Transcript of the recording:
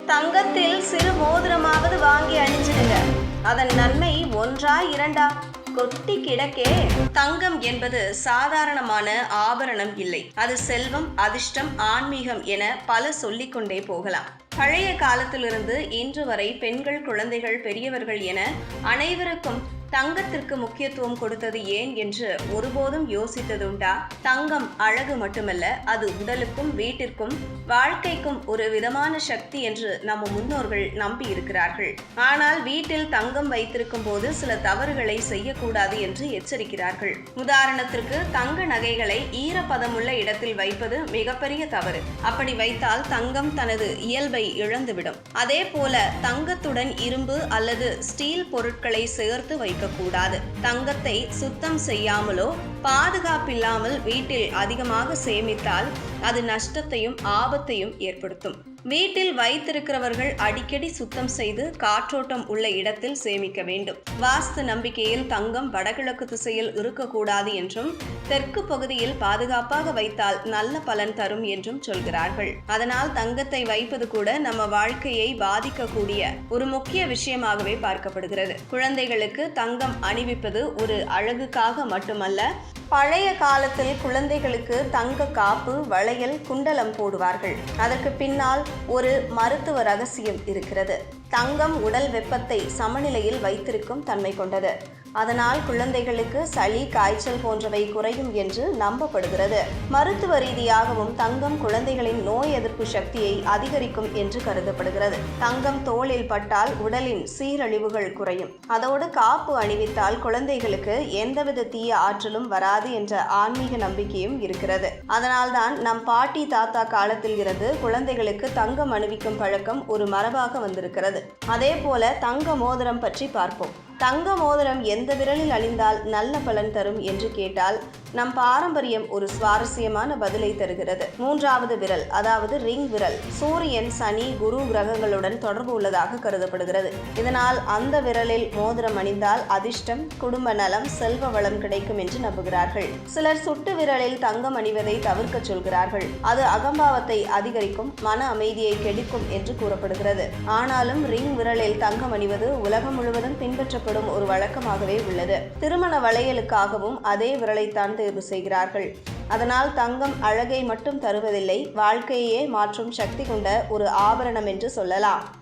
தங்கத்தில் சிறு மோதிரமாவது வாங்கி அணிஞ்சிடுங்க. அதன் நன்மை ஒன்றா இரண்டா? கொட்டி கிடக்கே. தங்கம் என்பது சாதாரணமான ஆபரணம் இல்லை. அது செல்வம், அதிர்ஷ்டம், ஆன்மீகம் என பல சொல்லிக்கொண்டே போகலாம். பழைய காலத்திலிருந்து இன்று வரை பெண்கள், குழந்தைகள், பெரியவர்கள் என அனைவருக்கும் தங்கத்திற்கு முக்கியத்துவம் கொடுத்தது ஏன் என்று ஒருபோதும் யோசித்ததுண்டா? தங்கம் அழகு மட்டுமல்ல, அது உடலுக்கும் வீட்டிற்கும் வாழ்க்கைக்கும் ஒரு விதமான சக்தி என்று நம்ம முன்னோர்கள் நம்பி இருக்கிறார்கள். ஆனால் வீட்டில் தங்கம் வைத்திருக்கும் போது சில தவறுகளை செய்யக்கூடாது என்று எச்சரிக்கிறார்கள். உதாரணத்திற்கு, தங்க நகைகளை ஈரப்பதமுள்ள இடத்தில் வைப்பது மிகப்பெரிய தவறு. அப்படி வைத்தால் தங்கம் தனது இயல்பை இழந்துவிடும். அதே போல தங்கத்துடன் இரும்பு அல்லது ஸ்டீல் பொருட்களை சேர்த்து வைக்கக்கூடாது. தங்கத்தை சுத்தம் செய்யாமலோ பாதுகாப்பில்லாமல் வீட்டில் அதிகமாக சேமித்தால் அது நஷ்டத்தையும் ஆபத்தையும் ஏற்படுத்தும். வீட்டில் வைத்திருக்கிறவர்கள் அடிக்கடி சுத்தம் செய்து காற்றோட்டம் உள்ள இடத்தில் சேமிக்க வேண்டும். வாஸ்து நம்பிக்கையில் தங்கம் வடகிழக்கு திசையில் இருக்கக்கூடாது என்றும், தெற்கு பகுதியில் பாதுகாப்பாக வைத்தால் நல்ல பலன் தரும் என்றும் சொல்கிறார்கள். அதனால் தங்கத்தை வைப்பது கூட நம்ம வாழ்க்கையை பாதிக்கக்கூடிய ஒரு முக்கிய விஷயமாகவே பார்க்கப்படுகிறது. குழந்தைகளுக்கு தங்கம் அணிவிப்பது ஒரு அழகுக்காக மட்டுமல்ல. பழைய காலத்தில் குழந்தைகளுக்கு தங்க காப்பு, வளையல், குண்டலம் போடுவார்கள். அதற்கு பின்னால் ஒரு மருத்துவ ரகசியம் இருக்கிறது. தங்கம் உடல் வெப்பத்தை சமநிலையில் வைத்திருக்கும் தன்மை கொண்டது. அதனால் குழந்தைகளுக்கு சளி, காய்ச்சல் போன்றவை குறையும் என்று நம்பப்படுகிறது. மருத்துவ ரீதியாகவும் தங்கம் குழந்தைகளின் நோய் எதிர்ப்பு சக்தியை அதிகரிக்கும் என்று கருதப்படுகிறது. தங்கம் தோளில் பட்டால் உடலின் சீரழிவுகள் குறையும். அதோடு காப்பு அணிவித்தால் குழந்தைகளுக்கு எந்தவித தீய ஆற்றலும் வராது என்ற ஆன்மீக நம்பிக்கையும் இருக்கிறது. அதனால்தான் நம் பாட்டி, தாத்தா காலத்தில் இருந்து குழந்தைகளுக்கு தங்கம் அணிவிக்கும் பழக்கம் ஒரு மரபாக வந்திருக்கிறது. அதே போல தங்க மோதிரம் பற்றி பார்ப்போம். தங்க மோதிரம் எந்த விரலில் அணிந்தால் நல்ல பலன் தரும் என்று கேட்டால் நம் பாரம்பரியம் ஒரு சுவாரஸ்யமான பதிலை தருகிறது. மூன்றாவது விரல், அதாவது ரிங் விரல், சூரியன், சனி, குரு கிரகங்களுடன் தொடர்பு உள்ளதாக கருதப்படுகிறது. இதனால் அந்த விரலில் மோதிரம் அணிந்தால் அதிர்ஷ்டம், குடும்ப நலம், செல்வ வளம் கிடைக்கும் என்று நம்புகிறார்கள். சிலர் சுட்டு விரலில் தங்கம் அணிவதை தவிர்க்க சொல்கிறார்கள். அது அகம்பாவத்தை அதிகரிக்கும், மன அமைதியை கெடுக்கும் என்று கூறப்படுகிறது. ஆனாலும் ரிங் விரலில் தங்கம் அணிவது உலகம் முழுவதும் பின்பற்றப்படும் ஒரு வழக்கமாகவே உள்ளது. திருமண வளையலுக்காகவும் அதே விரலைத்தான் தேர்வு செய்கிறார்கள். அதனால் தங்கம் அழகை மட்டும் தருவதில்லை, வாழ்க்கையே மாற்றும் சக்தி கொண்ட ஒரு ஆபரணம் என்று சொல்லலாம்.